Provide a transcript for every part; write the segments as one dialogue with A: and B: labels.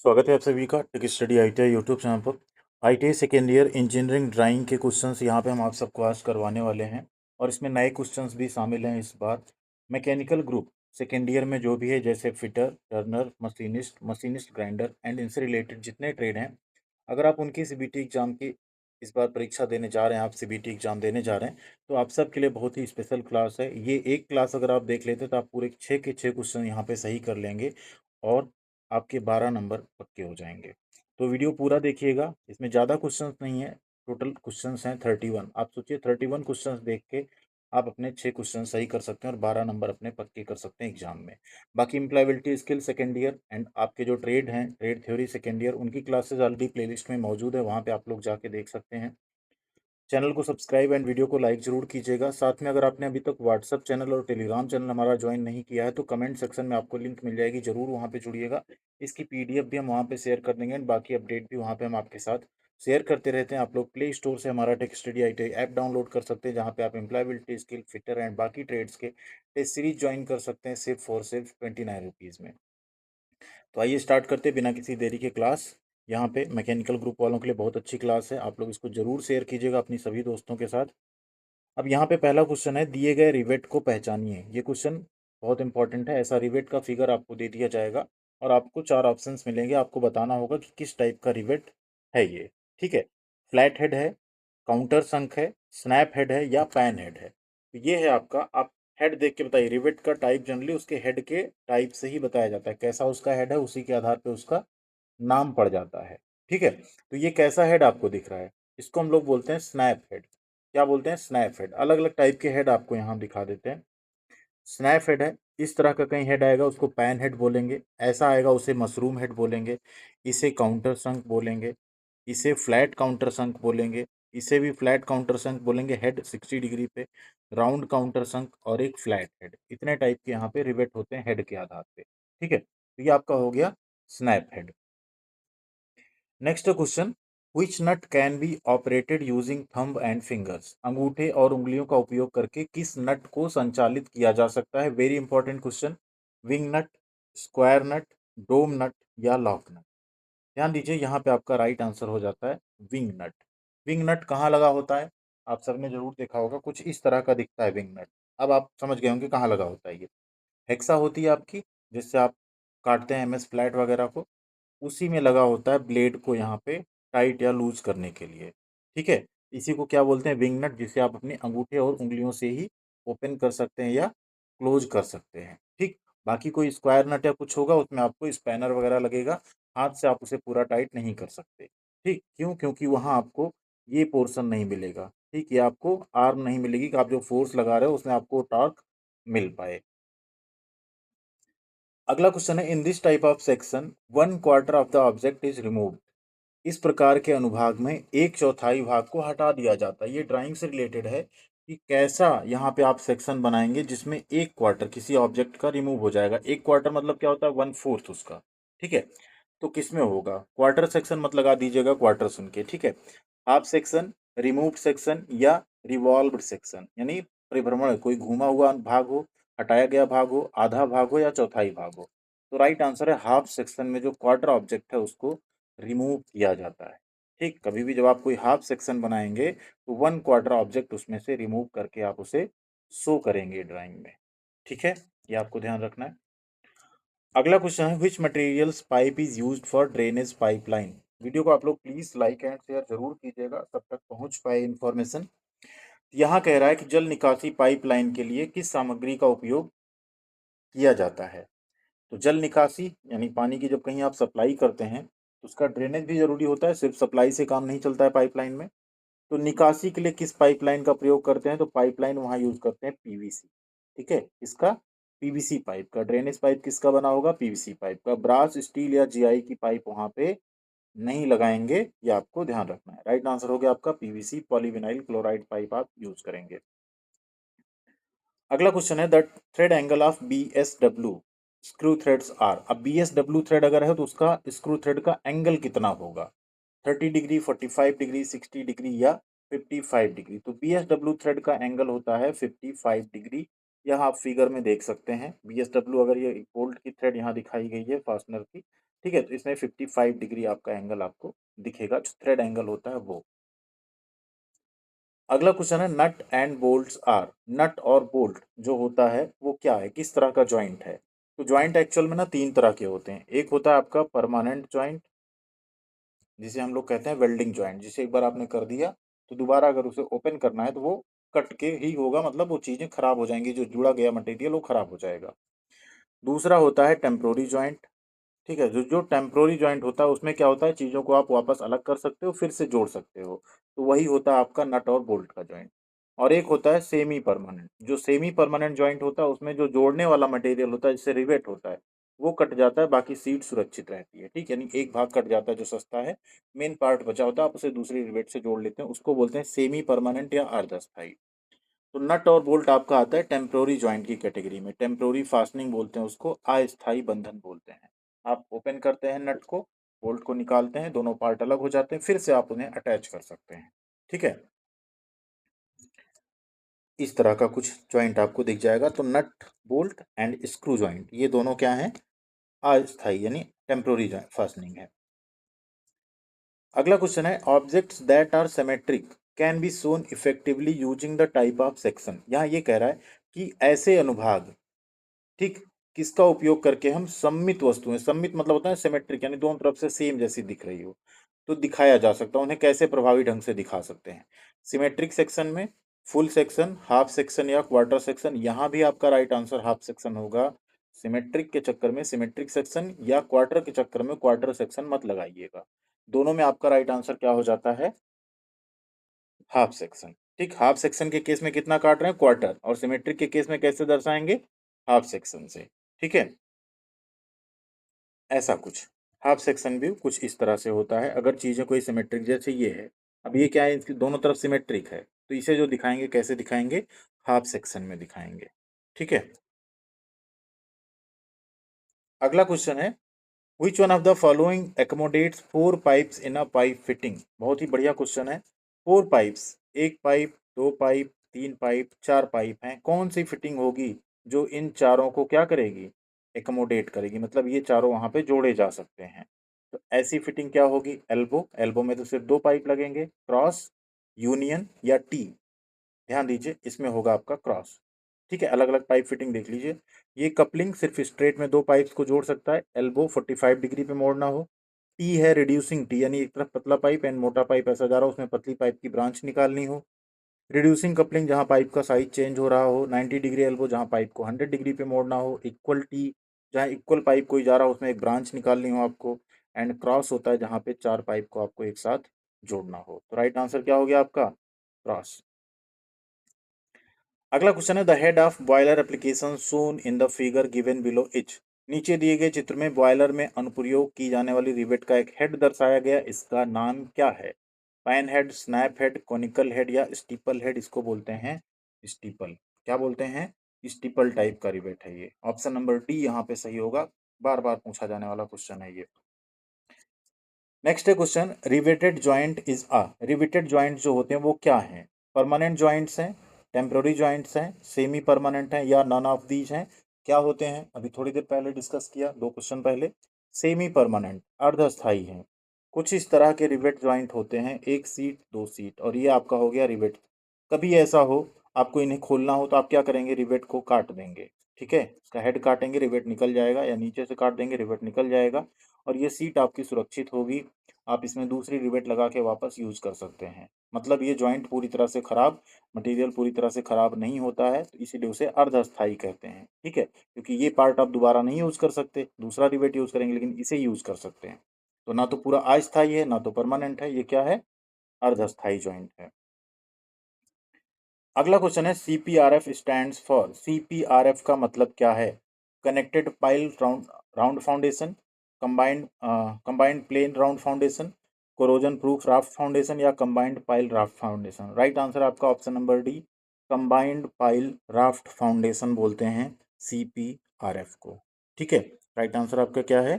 A: स्वागत है आप सभी का tech study ITI YouTube channel पर। ITI second year engineering drawing के क्वेश्चंस यहाँ पे हम आप सबको आज करवाने वाले हैं और इसमें नए क्वेश्चंस भी शामिल हैं इस बार। मैकेनिकल ग्रुप सेकेंड ईयर में जो भी है, जैसे fitter, Turner, machinist grinder and इनसे रिलेटेड जितने ट्रेड हैं, अगर आप उनकी सीबीटी एग्जाम की इस बार परीक्षा देने जा रहे हैं, आप सीबीटी एग्जाम देने जा रहे हैं, तो आप सब के लिए बहुत ही स्पेशल क्लास है ये। एक क्लास अगर आप देख लेते तो आप पूरे 6 के 6 क्वेश्चन यहाँ पे सही कर लेंगे और आपके 12 नंबर पक्के हो जाएंगे। तो वीडियो पूरा देखिएगा, इसमें ज़्यादा क्वेश्चंस नहीं है। टोटल क्वेश्चंस हैं 31। आप सोचिए 31 क्वेश्चंस देख के आप अपने 6 क्वेश्चन सही कर सकते हैं और 12 नंबर अपने पक्के कर सकते हैं एग्जाम में। बाकी employability skill second year and आपके जो ट्रेड हैं, ट्रेड थ्योरी सेकेंड ईयर, उनकी क्लासेस ऑलरेडी प्लेलिस्ट में मौजूद है, वहाँ पे आप लोग जाके देख सकते हैं। चैनल को सब्सक्राइब एंड वीडियो को लाइक जरूर कीजिएगा। साथ में अगर आपने अभी तक व्हाट्सअप चैनल और टेलीग्राम चैनल हमारा ज्वाइन नहीं किया है तो कमेंट सेक्शन में आपको लिंक मिल जाएगी, जरूर वहाँ पे जुड़िएगा। इसकी पीडीएफ भी हम वहाँ पे शेयर कर देंगे एंड बाकी अपडेट भी वहाँ पे हम आपके साथ शेयर करते रहते हैं। आप लोग प्ले स्टोर से हमारा take study ITI app download कर सकते हैं, जहाँ पे आप एम्प्लॉयबिलिटी स्किल, फिटर एंड बाकी ट्रेड्स के टेस्ट सीरीज ज्वाइन कर सकते हैं सिर्फ 29 रुपीज़ में। तो आइए स्टार्ट करते हैं बिना किसी देरी के क्लास। यहाँ पे मैकेनिकल ग्रुप वालों के लिए बहुत अच्छी क्लास है, आप लोग इसको जरूर शेयर कीजिएगा अपनी सभी दोस्तों के साथ। अब यहाँ पे पहला क्वेश्चन है, दिए गए रिवेट को पहचानिए। ये क्वेश्चन बहुत इंपॉर्टेंट है। ऐसा रिवेट का फिगर आपको दे दिया जाएगा और आपको 4 ऑप्शंस मिलेंगे, आपको बताना होगा कि किस टाइप का रिवेट है ये। ठीक है, फ्लैट हेड है, काउंटर संक है, स्नैप हेड है या पैन हेड है। तो ये है आपका, आप हेड देख के बताइए। रिवेट का टाइप जनरली उसके हेड के टाइप से ही बताया जाता है, कैसा उसका हेड है उसी के आधार पे उसका नाम पड़ जाता है। ठीक है, तो ये कैसा हेड आपको दिख रहा है, इसको हम लोग बोलते हैं स्नैप हेड। क्या बोलते हैं? Snap head. अलग अलग टाइप के हेड आपको यहाँ दिखा देते हैं। स्नैप हेड है, इस तरह का कहीं हेड आएगा उसको पैन हेड बोलेंगे, ऐसा आएगा उसे मशरूम हेड बोलेंगे, इसे काउंटर संक बोलेंगे, इसे फ्लैट काउंटर संक बोलेंगे, इसे भी फ्लैट काउंटर संक बोलेंगे, हेड 60 डिग्री पे, राउंड काउंटर संक और एक फ्लैट हेड। इतने टाइप के यहाँ पे रिवेट होते हैं हेड के आधार पे। ठीक है, तो ये आपका हो गया snap head. Next question, which nut can be operated using thumb and fingers. अंगूठे और उंगलियों का उपयोग करके किस नट को संचालित किया जा सकता है? Very important question. विंग नट, स्क्वायर नट, डोम नट या लॉक नट। ध्यान दीजिए, यहाँ पे आपका राइट आंसर हो जाता है विंग नट। विंग नट कहाँ लगा होता है? आप सबने जरूर देखा होगा, कुछ इस तरह का दिखता है विंग नट। अब आप समझ गए होंगे कहाँ लगा होता है ये। हेक्सा होती है आपकी, जिससे आप काटते हैं एमएस फ्लैट वगैरह को, उसी में लगा होता है ब्लेड को यहाँ पे टाइट या लूज करने के लिए। ठीक है, इसी को क्या बोलते हैं? विंग नट, जिसे आप अपने अंगूठे और उंगलियों से ही ओपन कर सकते हैं या क्लोज कर सकते हैं। ठीक, बाकी कोई स्क्वायर नट या कुछ होगा उसमें आपको स्पैनर वगैरह लगेगा, हाथ से आप उसे पूरा टाइट नहीं कर सकते। ठीक, क्यों? क्योंकि वहाँ आपको ये पोर्शन नहीं मिलेगा। ठीक, ये आपको आर्म नहीं मिलेगी कि आप जो फोर्स लगा रहे हो उसमें आपको टॉर्क मिल पाए। अगला क्वेश्चन है, in this type of section 1/4 of the object is removed. इस प्रकार के अनुभाग में 1/4 भाग को हटा दिया जाता है। ये ड्राइंग से रिलेटेड है कि कैसा यहाँ पे आप सेक्शन बनाएंगे जिसमें 1/4 किसी ऑब्जेक्ट का रिमूव हो जाएगा। 1/4 मतलब क्या होता है? 1/4 उसका। ठीक है, तो किस में होगा? क्वार्टर सेक्शन मत लगा दीजिएगा क्वार्टर सुन के। ठीक है, हाफ सेक्शन, रिमूव्ड सेक्शन या रिवॉल्व्ड सेक्शन, यानी परिभ्रमण, कोई घूमा हुआ भाग हो, हटाया गया भाग हो, आधा भाग हो या चौथाई भाग हो। तो राइट आंसर है हाफ सेक्शन में जो क्वार्टर ऑब्जेक्ट है उसको रिमूव किया जाता है। ठीक, कभी भी जब आप कोई हाफ सेक्शन बनाएंगे तो 1/4 ऑब्जेक्ट उसमें से रिमूव करके आप उसे शो करेंगे ड्राइंग में। ठीक है, ये आपको ध्यान रखना है। अगला क्वेश्चन है, which materials pipe is used for drainage pipeline. Video को आप लोग प्लीज लाइक एंड शेयर जरूर कीजिएगा, सब तक पहुंच पाए इन्फॉर्मेशन। यहाँ कह रहा है कि जल निकासी पाइपलाइन के लिए किस सामग्री का उपयोग किया जाता है। तो जल निकासी यानी पानी की जब कहीं आप सप्लाई करते हैं तो उसका ड्रेनेज भी जरूरी होता है, सिर्फ सप्लाई से काम नहीं चलता है पाइपलाइन में। तो निकासी के लिए किस पाइपलाइन का प्रयोग करते हैं? तो पाइपलाइन वहां यूज करते हैं पीवीसी। ठीक है, इसका पीवीसी पाइप का ड्रेनेज पाइप किसका बना होगा? पीवीसी पाइप का। ब्रास, स्टील या जीआई की पाइप वहां पे नहीं लगाएंगे, ये आपको ध्यान रखना है। राइट आंसर हो गया आपका पीवीसी, पॉलीविनाइल क्लोराइड पाइप आप यूज करेंगे। अगला क्वेश्चन है, the thread angle of B S W screw threads are. अब बी एस डब्ल्यू थ्रेड अगर है तो उसका स्क्रू थ्रेड का एंगल कितना होगा? 30 डिग्री, 45 डिग्री, 60 डिग्री या 55 डिग्री। तो बी एस डब्ल्यू थ्रेड का एंगल होता है 55 डिग्री। यह आप फिगर में देख सकते हैं। बी एस डब्ल्यू, अगर ये बोल्ट की थ्रेड यहाँ दिखाई गई है फास्टनर की, ठीक है, तो इसमें 55 डिग्री आपका एंगल आपको दिखेगा, जो थ्रेड एंगल होता है वो। अगला क्वेश्चन है नट एंड बोल्ट्स आर। नट और बोल्ट जो होता है वो क्या है, किस तरह का जॉइंट है? तो जॉइंट एक्चुअल में ना तीन तरह के होते हैं। एक होता है आपका परमानेंट जॉइंट, जिसे हम लोग कहते हैं वेल्डिंग जॉइंट, जिसे एक बार आपने कर दिया तो दोबारा अगर उसे ओपन करना है तो वो कट के ही होगा, मतलब वो चीजें खराब हो जाएंगी, जो जुड़ा गया मटेरियल वो खराब हो जाएगा। दूसरा होता है टेम्पोरी जॉइंट। ठीक है, जो जो टेम्पोरी जॉइंट होता है उसमें क्या होता है, चीज़ों को आप वापस अलग कर सकते हो, फिर से जोड़ सकते हो। तो वही होता है आपका नट और बोल्ट का जॉइंट। और एक होता है सेमी परमानेंट। जो सेमी परमानेंट जॉइंट होता है उसमें जो जोड़ने वाला मटेरियल होता है, जिससे रिवेट होता है, वो कट जाता है, बाकी सीट सुरक्षित रहती है। ठीक है, यानी एक भाग कट जाता है जो सस्ता है, मेन पार्ट बचा होता है, आप उसे दूसरी रिवेट से जोड़ लेते हैं, उसको बोलते हैं सेमी परमानेंट या अर्धस्थायी। तो नट और बोल्ट आपका आता है टेम्पोरी जॉइंट की कैटेगरी में। टेम्पोरी फास्टनिंग बोलते हैं उसको, अस्थायी बंधन बोलते हैं। आप ओपन करते हैं नट को, बोल्ट को निकालते हैं, दोनों पार्ट अलग हो जाते हैं, फिर से आप उन्हें अटैच कर सकते हैं। ठीक है, इस तरह का कुछ जॉइंट आपको दिख जाएगा। तो nut bolt and screw joint ये दोनों क्या हैं, अस्थायी यानी टेम्पोरी फास्टनिंग है। अगला क्वेश्चन है objects that are symmetric can be shown effectively using the type of section. यहाँ ये कह रहा है कि ऐसे अनुभाग, ठीक, किसका उपयोग करके हम सममित वस्तुएं, सममित मतलब होता है सिमेट्रिक, यानी दोनों तरफ से सेम जैसी दिख रही हो, तो दिखाया जा सकता है, उन्हें कैसे प्रभावी ढंग से दिखा सकते हैं। सिमेट्रिक सेक्शन में फुल सेक्शन, हाफ सेक्शन या क्वार्टर सेक्शन। यहाँ भी आपका राइट आंसर हाफ सेक्शन होगा। सिमेट्रिक के चक्कर में सिमेट्रिक सेक्शन या क्वार्टर के चक्कर में क्वार्टर सेक्शन मत लगाइएगा। दोनों में आपका राइट आंसर क्या हो जाता है, हाफ सेक्शन। ठीक, हाफ सेक्शन के केस में कितना काट रहे हैं, क्वार्टर, और सिमेट्रिक के केस में कैसे दर्शाएंगे, हाफ सेक्शन से। ठीक है, ऐसा कुछ हाफ सेक्शन भी कुछ इस तरह से होता है। अगर चीज़ें कोई सिमेट्रिक, जैसे ये है, अब ये क्या है, इसकी दोनों तरफ सिमेट्रिक है, तो इसे जो दिखाएंगे कैसे दिखाएंगे, हाफ सेक्शन में दिखाएंगे। ठीक है, अगला क्वेश्चन है which one of the following accommodates four pipes in a pipe fitting. बहुत ही बढ़िया क्वेश्चन है। फोर पाइप्स, एक पाइप, दो पाइप, तीन पाइप, चार पाइप हैं, कौन सी फिटिंग होगी जो इन चारों को क्या करेगी, एकोमोडेट करेगी, मतलब ये चारों वहां पे जोड़े जा सकते हैं। तो ऐसी फिटिंग क्या होगी, एल्बो। एल्बो में तो सिर्फ दो पाइप लगेंगे। क्रॉस, यूनियन या टी। ध्यान दीजिए, इसमें होगा आपका क्रॉस। ठीक है, अलग अलग पाइप फिटिंग देख लीजिए। ये कपलिंग सिर्फ स्ट्रेट में दो पाइप्स को जोड़ सकता है, एल्बो 45 डिग्री पे मोड़ना हो। टी है रिड्यूसिंग टी, यानी एक तरफ पतला पाइप एंड मोटा पाइप ऐसा जा रहा हो, उसमें पतली पाइप की ब्रांच निकालनी हो। रिड्यूसिंग कपलिंग जहाँ पाइप का साइज चेंज हो रहा हो। 90 डिग्री एल्बो जहाँ पाइप को 100 डिग्री पे मोड़ना हो। इक्वल टी जहाँ इक्वल पाइप कोई जा रहा हो, उसमें एक ब्रांच निकालनी हो आपको। एंड क्रॉस होता है जहाँ पे चार पाइप को आपको एक साथ जोड़ना हो। तो राइट आंसर क्या हो गया आपका, क्रॉस। अगला क्वेश्चन है the head of boiler application shown in the figure given below is. नीचे दिए गए चित्र में बॉयलर में अनुप्रयोग की जाने वाली रिवेट का एक हेड दर्शाया गया, इसका नाम क्या है? Pan head, snap head, conical head या स्टीपल हेड। इसको बोलते हैं स्टीपल। क्या बोलते हैं, स्टीपल टाइप का रिवेट है ये। ऑप्शन नंबर डी यहाँ पे सही होगा, बार बार पूछा जाने वाला क्वेश्चन है ये। नेक्स्ट है question riveted joint is a. Riveted joint जो होते हैं वो क्या हैं? परमानेंट जॉइंट्स हैं, टेम्पोररी जॉइंट्स हैं, सेमी परमानेंट हैं या नन ऑफ दीज हैं। क्या होते हैं, अभी थोड़ी देर पहले डिस्कस किया, दो क्वेश्चन पहले। सेमी परमानेंट अर्धस्थाई हैं। कुछ इस तरह के रिवेट जॉइंट होते हैं, एक सीट दो सीट, और ये आपका हो गया रिवेट। कभी ऐसा हो आपको इन्हें खोलना हो तो आप क्या करेंगे, रिवेट को काट देंगे। ठीक है, इसका हेड काटेंगे, रिवेट निकल जाएगा, या नीचे से काट देंगे, रिवेट निकल जाएगा, और ये सीट आपकी सुरक्षित होगी। आप इसमें दूसरी रिवेट लगा के वापस यूज कर सकते हैं। मतलब ये जॉइंट पूरी तरह से खराब, मटेरियल पूरी तरह से खराब नहीं होता है, तो इसीलिए उसे अर्धस्थायी कहते हैं। ठीक है, क्योंकि ये पार्ट आप दोबारा नहीं यूज कर सकते, दूसरा रिवेट यूज करेंगे, लेकिन इसे यूज कर सकते हैं। तो ना तो पूरा अस्थायी है ना तो परमानेंट है, ये क्या है, अर्धस्थायी जॉइंट है। अगला क्वेश्चन है CPRF स्टैंड्स फॉर। CPRF का मतलब क्या है? Connected pile round round foundation, combined plain round foundation, corrosion proof raft foundation या combined pile raft foundation. Right answer आपका option number D, combined pile raft foundation बोलते हैं CPRF को। ठीक है, राइट आंसर आपका क्या है,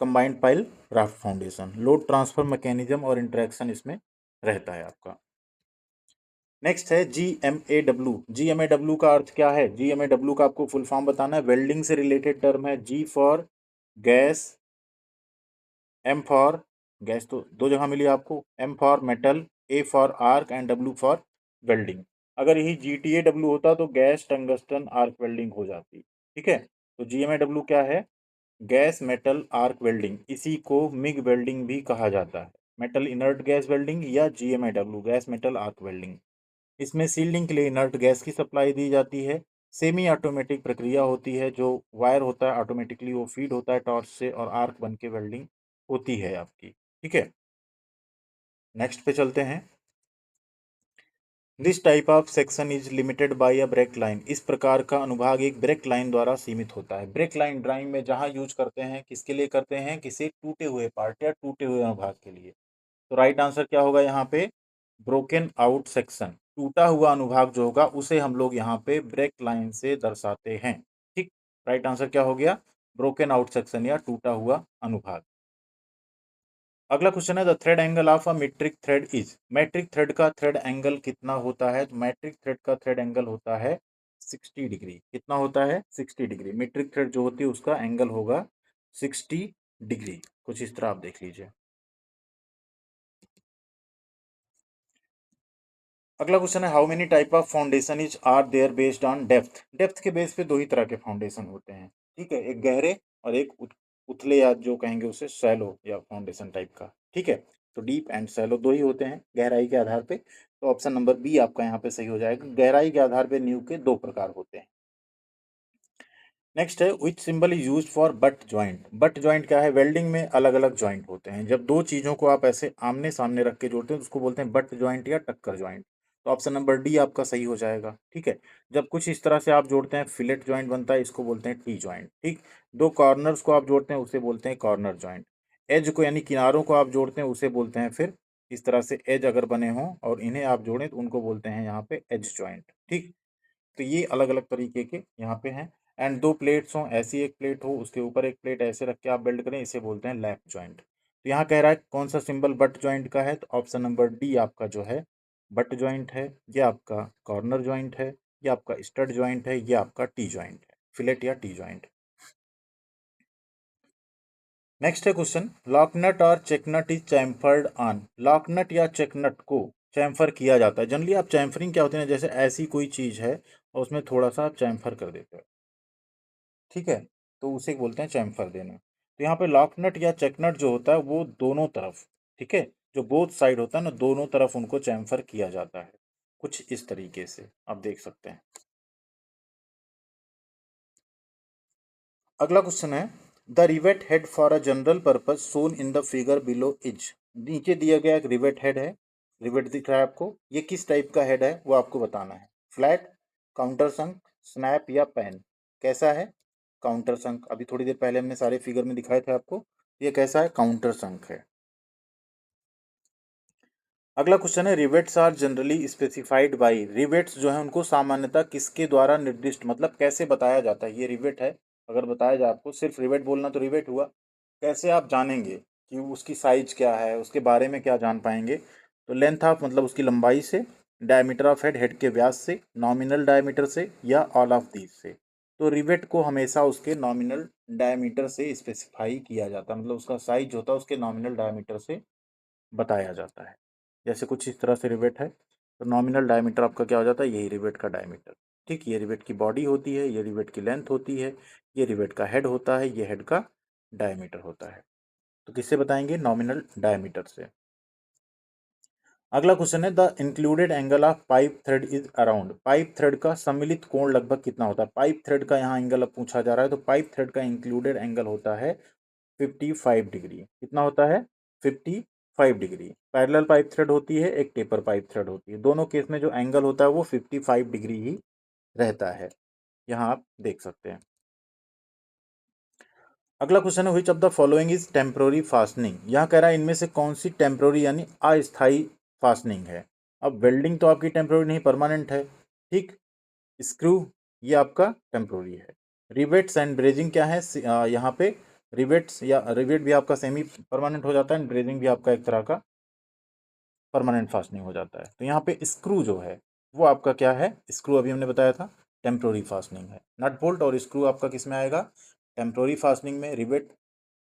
A: combined pile raft foundation. Load transfer mechanism और इंटरेक्शन इसमें रहता है आपका। नेक्स्ट है GMAW। GMAW का अर्थ क्या है? GMAW का आपको फुल फॉर्म बताना है, वेल्डिंग से रिलेटेड टर्म है। G for gas, M for gas तो दो जगह मिली आपको, M for metal, A for arc and W for welding. अगर यही GTAW होता तो गैस टंगस्टन आर्क वेल्डिंग हो जाती। ठीक है, तो GMAW क्या है? गैस मेटल आर्क वेल्डिंग, इसी को मिग वेल्डिंग भी कहा जाता है। मेटल इनर्ट गैस वेल्डिंग या GMAW gas metal arc welding. इसमें सील्डिंग के लिए इनर्ट गैस की सप्लाई दी जाती है। सेमी ऑटोमेटिक प्रक्रिया होती है, जो वायर होता है ऑटोमेटिकली वो फीड होता है टॉर्च से और आर्क बन के वेल्डिंग होती है आपकी। ठीक है, नेक्स्ट पे चलते हैं। This type of section is limited by a break line. इस प्रकार का अनुभाग एक ब्रेक लाइन द्वारा सीमित होता है। ब्रेक लाइन ड्राइंग में जहां यूज करते हैं, किसके लिए करते हैं? किसी टूटे हुए पार्ट या टूटे हुए अनुभाग के लिए। तो राइट आंसर क्या होगा यहाँ पे? Broken out section. टूटा हुआ अनुभाग जो होगा उसे हम लोग यहाँ पे ब्रेक लाइन से दर्शाते हैं। ठीक, राइट आंसर क्या हो गया? ब्रोकन आउट सेक्शन या टूटा हुआ अनुभाग। अगला क्वेश्चन है the thread angle of a metric thread is. Metric thread का थ्रेड एंगल कितना होता है? तो मैट्रिक थ्रेड का थ्रेड एंगल होता है 60 डिग्री। कितना होता है? 60 डिग्री। मीट्रिक थ्रेड जो होती है उसका एंगल होगा 60 डिग्री। कुछ इस तरह आप देख लीजिए। अगला क्वेश्चन है how many type of foundation is are there based on depth. Depth के बेस पे दो ही तरह के फाउंडेशन होते हैं। ठीक है, एक गहरे और एक उथले, या जो कहेंगे उसे शैलो या फाउंडेशन टाइप का। ठीक है, तो डीप एंड शैलो दो ही होते हैं गहराई के आधार पे। तो ऑप्शन नंबर बी आपका यहाँ पे सही हो जाएगा। गहराई के आधार पे नींव के दो प्रकार होते हैं। नेक्स्ट है विच symbol is use for but joint. But joint क्या है? वेल्डिंग में अलग अलग ज्वाइंट होते हैं। जब दो चीजों को आप ऐसे आमने सामने रख के जोड़ते हैं तो उसको बोलते हैं बट ज्वाइंट या टक्कर ज्वाइंट। तो ऑप्शन नंबर डी आपका सही हो जाएगा। ठीक है, जब कुछ इस तरह से आप जोड़ते हैं फिलेट ज्वाइंट बनता है, इसको बोलते हैं टी ज्वाइंट। ठीक, दो कॉर्नर्स को आप जोड़ते हैं उसे बोलते हैं कॉर्नर ज्वाइंट। एज को यानी किनारों को आप जोड़ते हैं उसे बोलते हैं फिर इस तरह से एज अगर बने हों और इन्हें आप जोड़ें तो उनको बोलते हैं यहाँ पे एज ज्वाइंट। ठीक, तो ये अलग अलग तरीके के यहाँ पे हैं। एंड दो प्लेट्स हों, ऐसी एक प्लेट हो उसके ऊपर एक प्लेट ऐसे रख के आप बिल्ड करें, इसे बोलते हैं लैप जॉइंट। तो यहाँ कह रहा है कौन सा सिंबल बट जॉइंट का है? तो ऑप्शन नंबर डी आपका जो है बट जॉइंट है, ये आपका कॉर्नर जॉइंट है, ये आपका स्टड जॉइंट है, ये आपका टी जॉइंट है, फिलेट या टी जॉइंट। नेक्स्ट है क्वेश्चन लॉकनट और check nut is chamfered on. Locknut या चेकनट को चैम्फर किया जाता है। जनरली आप चैम्फरिंग क्या होती है ना, जैसे ऐसी कोई चीज़ है और उसमें थोड़ा सा आप चैम्फर कर देते हो। ठीक है, तो उसे बोलते हैं चैम्फर देना। तो यहाँ पे लॉकनट या चेकनट जो होता है वो दोनों तरफ, ठीक है, जो बोथ साइड होता है ना, दोनों तरफ उनको चैम्फर किया जाता है। कुछ इस तरीके से आप देख सकते हैं। अगला क्वेश्चन है the rivet head for a general purpose shown in the figure below is. नीचे दिया गया एक रिवेट हेड है, रिवेट दिख रहा है आपको, ये किस टाइप का हेड है वो आपको बताना है। फ्लैट, काउंटर संक, स्नैप या पैन। कैसा है? काउंटर संक। अभी थोड़ी देर पहले हमने सारे फिगर में दिखाए थे आपको, ये कैसा है? काउंटर संक है। अगला क्वेश्चन है rivets are generally specified by. Rivets जो है उनको सामान्यतः किसके द्वारा निर्दिष्ट, मतलब कैसे बताया जाता है? ये रिवेट है, अगर बताया जाए आपको, सिर्फ रिवेट बोलना तो रिवेट हुआ, कैसे आप जानेंगे कि उसकी साइज क्या है, उसके बारे में क्या जान पाएंगे? तो लेंथ ऑफ मतलब उसकी लंबाई से, डायमीटर ऑफ हेड हेड के व्यास से, नॉमिनल डायमीटर से, या ऑल ऑफ दीज से। तो रिवेट को हमेशा उसके नॉमिनल डायमीटर से स्पेसिफाई किया जाता है, मतलब उसका साइज होता है उसके नॉमिनल डायमीटर से बताया जाता है। जैसे कुछ इस तरह से रिवेट है, तो नॉमिनल डायमीटर आपका क्या हो जाता है? यही रिवेट का डायमीटर। ठीक, ये रिवेट की बॉडी होती है, ये रिवेट की लेंथ होती है, ये रिवेट का हेड होता है, ये हेड का डायमीटर होता है। तो किससे बताएंगे? नॉमिनल डायमीटर से। अगला क्वेश्चन है the included angle of pipe thread is around. Pipe thread का सम्मिलित कोण लगभग कितना होता है? पाइप थ्रेड का यहाँ एंगल अब पूछा जा रहा है, तो पाइप थ्रेड का इंक्लूडेड एंगल होता है 55 डिग्री। कितना होता है? 55 डिग्री। पैरेलल पाइप थ्रेड होती है, एक टेपर पाइप थ्रेड होती है, दोनों केस में जो एंगल होता है वो 55 डिग्री ही रहता है। यहाँ आप देख सकते हैं। अगला क्वेश्चन है which of the following is temporary fastening. यहाँ कह रहा है इनमें से कौन सी टेम्प्रोरी यानी अस्थाई फास्टनिंग है। अब वेल्डिंग तो आपकी टेम्प्रोरी नहीं, परमानेंट है। ठीक, स्क्रू ये आपका टेम्प्रोरी है। रिवेट्स एंड ब्रेजिंग क्या है? यहाँ पे रिवेट्स या रिवेट भी आपका सेमी परमानेंट हो जाता है, ब्रेजिंग भी आपका एक तरह का परमानेंट फास्टनिंग हो जाता है। तो यहाँ पे स्क्रू जो है वो आपका क्या है? स्क्रू अभी हमने बताया था टेम्प्रोरी फास्टनिंग है। नट बोल्ट और स्क्रू आपका किस में आएगा? टेम्प्रोरी फास्टनिंग में। Rivet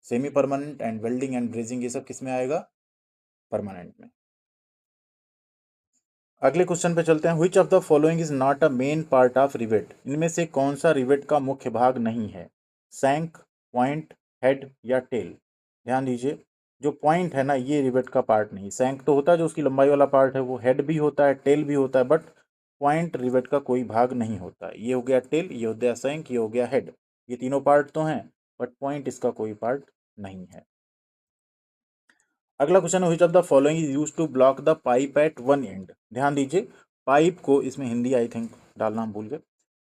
A: semi permanent and welding and brazing ये सब किस में आएगा? परमानेंट में। अगले क्वेश्चन पे चलते हैं। Which of the following is not a main part of rivet? इनमें से कौन सा रिवेट का मुख्य भाग नहीं है? सैंक, पॉइंट, हेड या टेल? ध्यान दीजिए, जो पॉइंट है ना ये रिवेट का पार्ट नहीं। सैंक तो होता है जो उसकी लंबाई वाला पार्ट है, वो हेड भी होता है, टेल भी होता है, बट पॉइंट रिवेट का कोई भाग नहीं होता है। ये हो गया टेल, ये हो गया सैंक, ये हो गया हेड। ये तीनों पार्ट तो हैं बट पॉइंट इसका कोई पार्ट नहीं है। अगला क्वेश्चन है, which of the following is used to block the pipe at one end? ध्यान दीजिए, पाइप को, इसमें हिंदी आई थिंक डालना हम भूल गए।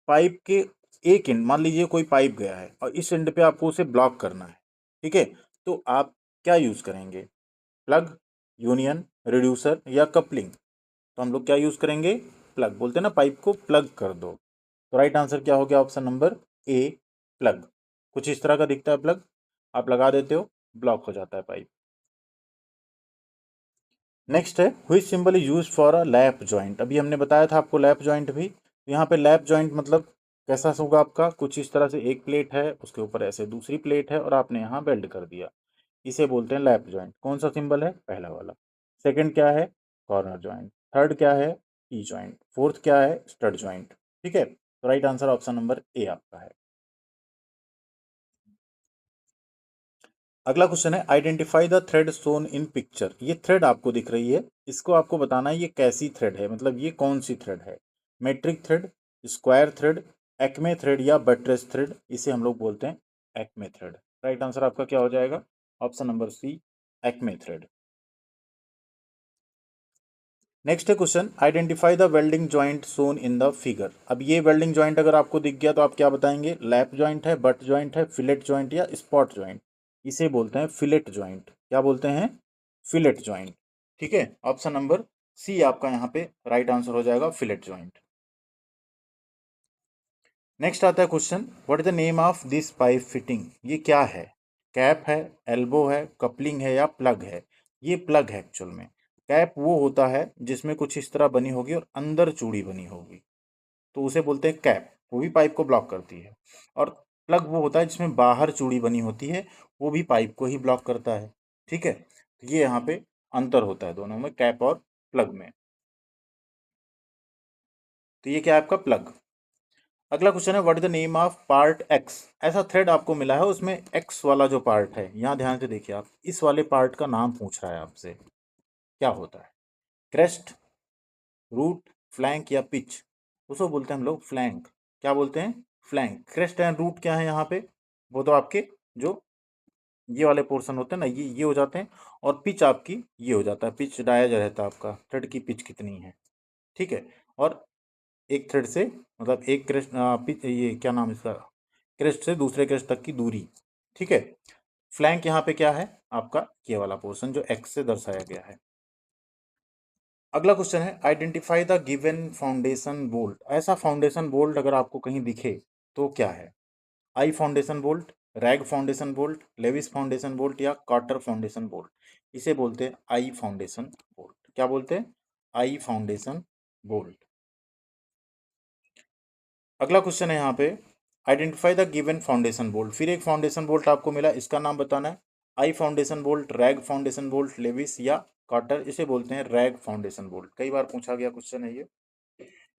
A: पाइप के एक एंड, मान लीजिए कोई पाइप गया है और इस एंड पे आपको उसे ब्लॉक करना है, ठीक है, तो आप क्या यूज करेंगे? प्लग, यूनियन, रिड्यूसर या कपलिंग? तो हम लोग क्या यूज करेंगे? प्लग। बोलते हैं ना पाइप को प्लग कर दो। तो राइट आंसर क्या हो गया? Option number A, plug. कुछ इस तरह का दिखता है प्लग, आप लगा देते हो, ब्लॉक हो जाता है पाइप। नेक्स्ट है, which symbol is use for a lap joint? अभी हमने बताया था आपको लैप जॉइंट भी। यहाँ पे लैप जॉइंट मतलब कैसा होगा आपका? कुछ इस तरह से एक प्लेट है, उसके ऊपर ऐसे दूसरी प्लेट है और आपने यहाँ बेल्ट कर दिया, इसे बोलते हैं लैप जॉइंट। कौन सा सिंबल है? पहला वाला। सेकंड क्या है? Corner joint. थर्ड क्या है? की जॉइंट। फोर्थ क्या है? Stud joint. ठीक है, तो right answer option number A आपका है। अगला क्वेश्चन है, identify the thread shown in picture. ये थ्रेड आपको दिख रही है, इसको आपको बताना है ये कैसी थ्रेड है, मतलब ये कौन सी थ्रेड है? Metric thread, square thread, acme thread या बट्रेस थ्रेड? इसे हम लोग बोलते हैं एक्मे थ्रेड। राइट आंसर आपका क्या हो जाएगा? Option number C, acme thread. Next है question, identify the welding joint shown in the figure. अब ये वेल्डिंग जॉइंट अगर आपको दिख गया तो आप क्या बताएंगे? लैप जॉइंट है, बट जॉइंट है, फिलेट जॉइंट या स्पॉट जॉइंट? इसे बोलते हैं फिलेट जॉइंट। क्या बोलते हैं? Fillet joint. ठीक है, ऑप्शन नंबर सी आपका यहाँ पे राइट आंसर हो जाएगा, फिलेट जॉइंट। नेक्स्ट आता है question, what is the name of this pipe fitting? ये क्या है? कैप है, एल्बो है, कपलिंग है या प्लग है? ये प्लग है एक्चुअल में। कैप वो होता है जिसमें कुछ इस तरह बनी होगी और अंदर चूड़ी बनी होगी, तो उसे बोलते हैं कैप, वो भी पाइप को ब्लॉक करती है। और प्लग वो होता है जिसमें बाहर चूड़ी बनी होती है, वो भी पाइप को ही ब्लॉक करता है। ठीक है, तो ये यहाँ पे अंतर होता है दोनों में, कैप और प्लग में। तो ये क्या है आपका? प्लग। अगला क्वेश्चन है, what is the name of part x? ऐसा थ्रेड आपको मिला है, उसमें एक्स वाला जो पार्ट है, यहाँ ध्यान से देखिए आप, इस वाले पार्ट का नाम पूछ रहा है आपसे, क्या होता है? क्रेस्ट, रूट, फ्लैंक या पिच? उसको बोलते हैं हम लोग फ्लैंक। क्या बोलते हैं? फ्लैंक। क्रेस्ट एंड रूट क्या है यहाँ पे? वो तो आपके जो ये वाले पोर्शन होते हैं ना, ये हो जाते हैं। और पिच आपकी ये हो जाता है, पिच डाया रहता है आपका, थ्रेड की पिच कितनी है। ठीक है, और एक थ्रेड से, मतलब एक क्रेस्ट पिच, ये क्या नाम इसका, क्रेस्ट से दूसरे क्रेस्ट तक की दूरी। ठीक है, फ्लैंक यहाँ पे क्या है आपका? ये वाला पोर्शन जो एक्स से दर्शाया गया है। अगला क्वेश्चन है, identify the given foundation bolt. ऐसा फाउंडेशन बोल्ट अगर आपको कहीं दिखे तो क्या है? Eye foundation bolt, rag foundation bolt, Lewis foundation bolt या कॉटर फाउंडेशन बोल्ट? इसे बोलते हैं आई फाउंडेशन बोल्ट। क्या बोलते हैं? Eye foundation bolt. अगला क्वेश्चन है यहाँ पे, identify the given foundation bolt. फिर एक फाउंडेशन बोल्ट आपको मिला, इसका नाम बताना है। Eye foundation bolt, rag foundation bolt, Lewis या कॉटर? इसे बोलते हैं रैग फाउंडेशन बोल्ट। कई बार पूछा गया क्वेश्चन है ये।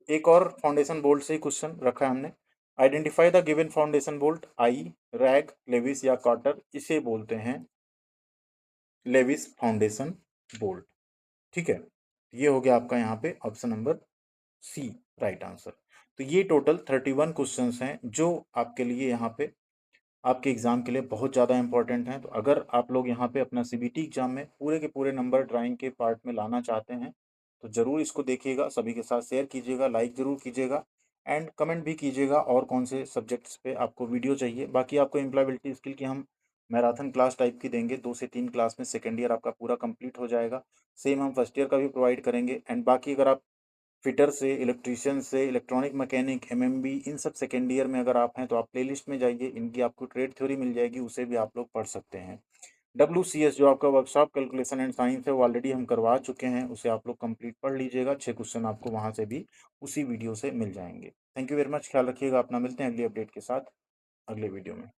A: एक और फाउंडेशन बोल्ट से ही क्वेश्चन रखा है हमने, identify the given foundation bolt, eye, rag, Lewis या कॉटर? इसे बोलते हैं लेविस फाउंडेशन बोल्ट। ठीक है, ये हो गया आपका यहाँ पे option number C right answer. तो ये टोटल 31 क्वेश्चंस हैं जो आपके लिए यहाँ पे आपके एग्जाम के लिए बहुत ज़्यादा इंपॉर्टेंट हैं। तो अगर आप लोग यहाँ पे अपना सीबीटी एग्जाम में पूरे के पूरे नंबर ड्राइंग के पार्ट में लाना चाहते हैं तो ज़रूर इसको देखिएगा, सभी के साथ शेयर कीजिएगा, लाइक ज़रूर कीजिएगा एंड कमेंट भी कीजिएगा और कौन से सब्जेक्ट्स पे आपको वीडियो चाहिए। बाकी आपको एम्प्लॉयबिलिटी स्किल की हम मैराथन क्लास टाइप की देंगे, 2 से 3 क्लास में सेकेंड ईयर आपका पूरा कंप्लीट हो जाएगा। सेम हम फर्स्ट ईयर का भी प्रोवाइड करेंगे। एंड बाकी अगर आप फिटर से, इलेक्ट्रीशियन से, इलेक्ट्रॉनिक मैकेनिक, एमएमबी, इन सब सेकेंड ईयर में अगर आप हैं तो आप प्लेलिस्ट में जाइए, इनकी आपको ट्रेड थ्योरी मिल जाएगी, उसे भी आप लोग पढ़ सकते हैं। WCS जो आपका वर्कशॉप कैलकुलेशन एंड साइंस है वो ऑलरेडी हम करवा चुके हैं, उसे आप लोग कंप्लीट पढ़ लीजिएगा। 6 क्वेश्चन आपको वहाँ से भी उसी वीडियो से मिल जाएंगे। थैंक यू वेरी मच, ख्याल रखिएगा अपना, मिलते हैं अगली अपडेट के साथ अगले वीडियो में।